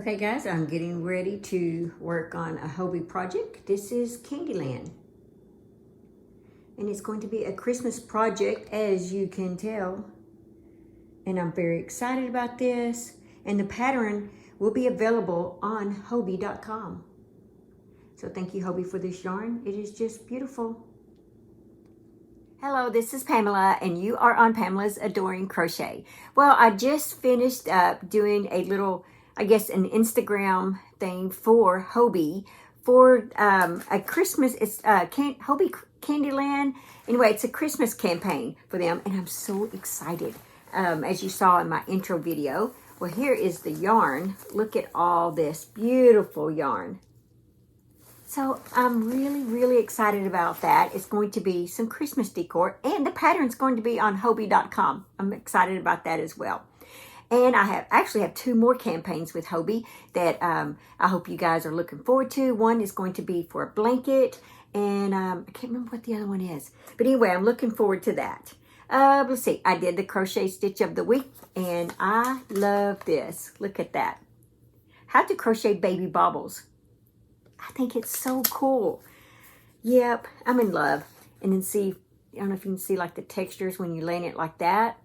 Okay guys, I'm getting ready to work on a hobby project. This is Candyland. And it's going to be a Christmas project, as you can tell. And I'm very excited about this. And the pattern will be available on Hobby.com. So thank you, Hobby, for this yarn. It is just beautiful. Hello, this is Pamela, and you are on Pamela's Adoring Crochet. Well, I just finished up doing a little, I guess, an Instagram thing for Hobby for a Christmas, it's Hobby Candyland. Anyway, it's a Christmas campaign for them, and I'm so excited. As you saw in my intro video, well, here is the yarn. Look at all this beautiful yarn. So I'm really excited about that. It's going to be some Christmas decor, and the pattern's going to be on Hobby.com. I'm excited about that as well. And I actually have two more campaigns with Hobby that I hope you guys are looking forward to. One is going to be for a blanket, and I can't remember what the other one is. But anyway, I'm looking forward to that. Let's see. I did the crochet stitch of the week, and I love this. Look at that. How to crochet baby baubles. I think it's so cool. Yep, I'm in love. And then see, I don't know if you can see like the textures when you lay it like that.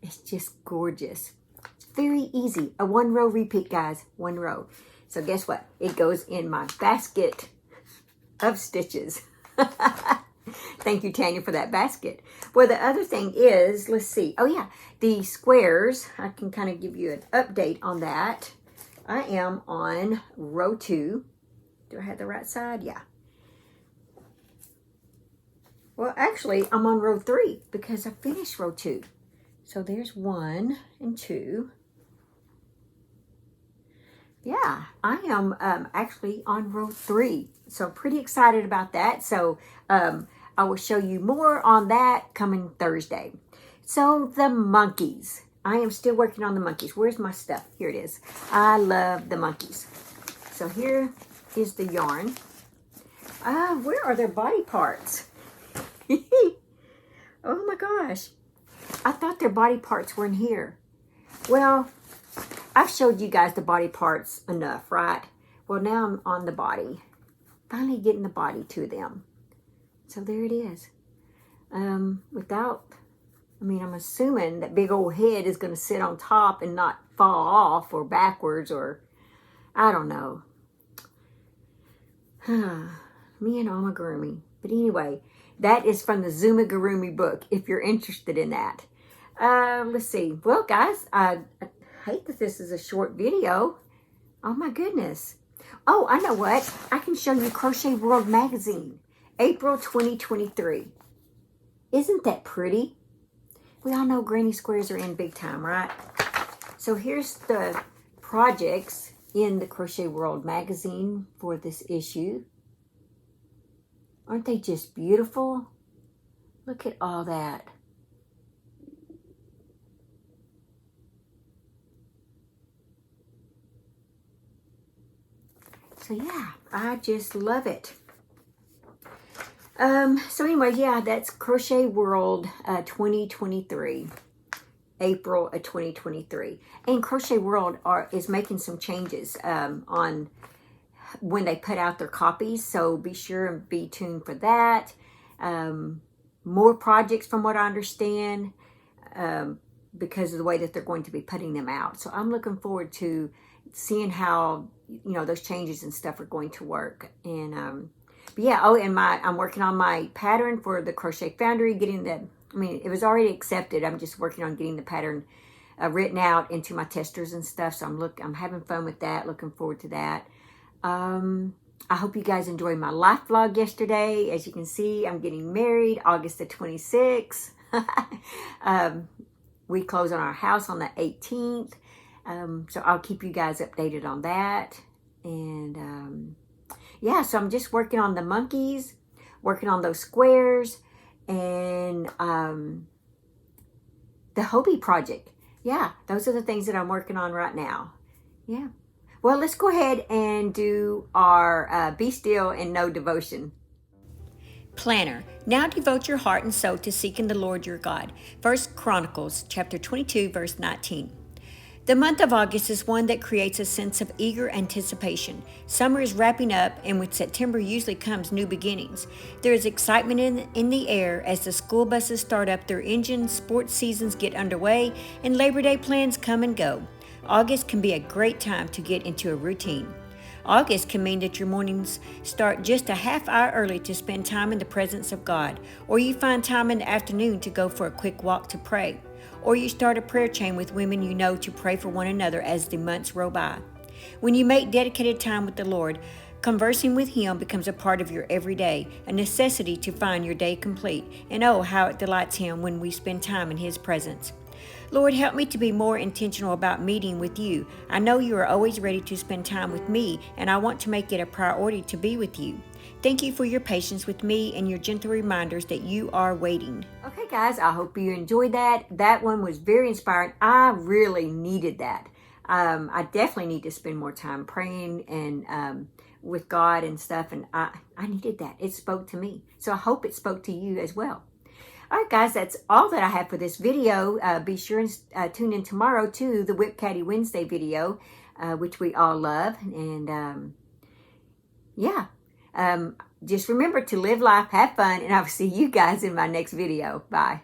It's just gorgeous. It's very easy. A 1-row repeat, guys. 1 row. So guess what? It goes in my basket of stitches. Thank you, Tanya, for that basket. Well, the other thing is, let's see. Oh, yeah, the squares. I can kind of give you an update on that. I am on row 2. Do I have the right side? Yeah. Well, actually, I'm on row 3 because I finished row 2. So there's 1 and 2. Yeah, I am actually on row 3. So pretty excited about that. So I will show you more on that coming Thursday. So the monkeys. I am still working on the monkeys. Where's my stuff? Here it is. I love the monkeys. So here is the yarn. Where are their body parts? Oh my gosh. I thought their body parts were in here. Well, I've showed you guys the body parts enough, right? Well, now I'm on the body. Finally getting the body to them. So there it is. I'm assuming that big old head is going to sit on top and not fall off or backwards or, I don't know. Me and amigurumi. But anyway, that is from the Zumigurumi book, if you're interested in that. Let's see. Well, guys, I hate that this is a short video. Oh, my goodness. Oh, I know what. I can show you Crochet World Magazine, April 2023. Isn't that pretty? We all know granny squares are in big time, right? So here's the projects in the Crochet World Magazine for this issue. Aren't they just beautiful? Look at all that. So yeah, I just love it. So anyway, yeah, that's Crochet World 2023. April of 2023. And Crochet World is making some changes on when they put out their copies. So be sure and be tuned for that. More projects from what I understand because of the way that they're going to be putting them out. So I'm looking forward to seeing how, those changes and stuff are going to work. And but yeah, I'm working on my pattern for the Crochet Foundry, it was already accepted. I'm just working on getting the pattern written out into my testers and stuff. So I'm having fun with that. Looking forward to that. I hope you guys enjoyed my life vlog yesterday. As you can see, I'm getting married August the 26th. We close on our house on the 18th. So I'll keep you guys updated on that. And yeah, so I'm just working on the monkeys, working on those squares, and the Hobby project. Yeah, those are the things that I'm working on right now. Yeah. Well, let's go ahead and do our Be Still and Know devotion. Planner. Now devote your heart and soul to seeking the Lord your God. 1 Chronicles chapter 22, verse 19. The month of August is one that creates a sense of eager anticipation. Summer is wrapping up, and with September usually comes new beginnings. There is excitement in the air as the school buses start up their engines, sports seasons get underway, and Labor Day plans come and go. August can be a great time to get into a routine. August can mean that your mornings start just a half hour early to spend time in the presence of God, or you find time in the afternoon to go for a quick walk to pray, or you start a prayer chain with women you know to pray for one another as the months roll by. When you make dedicated time with the Lord, conversing with Him becomes a part of your everyday, a necessity to find your day complete, and oh, how it delights Him when we spend time in His presence. Lord, help me to be more intentional about meeting with you. I know you are always ready to spend time with me, and I want to make it a priority to be with you. Thank you for your patience with me and your gentle reminders that you are waiting. Okay, guys, I hope you enjoyed that. That one was very inspiring. I really needed that. I definitely need to spend more time praying and with God and stuff, and I needed that. It spoke to me. So I hope it spoke to you as well. All right, guys, that's all that I have for this video. Be sure and tune in tomorrow to the Whip Caddy Wednesday video, which we all love. And yeah, just remember to live life, have fun, and I will see you guys in my next video. Bye.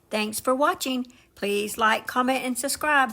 Thanks for watching. Please like, comment, and subscribe.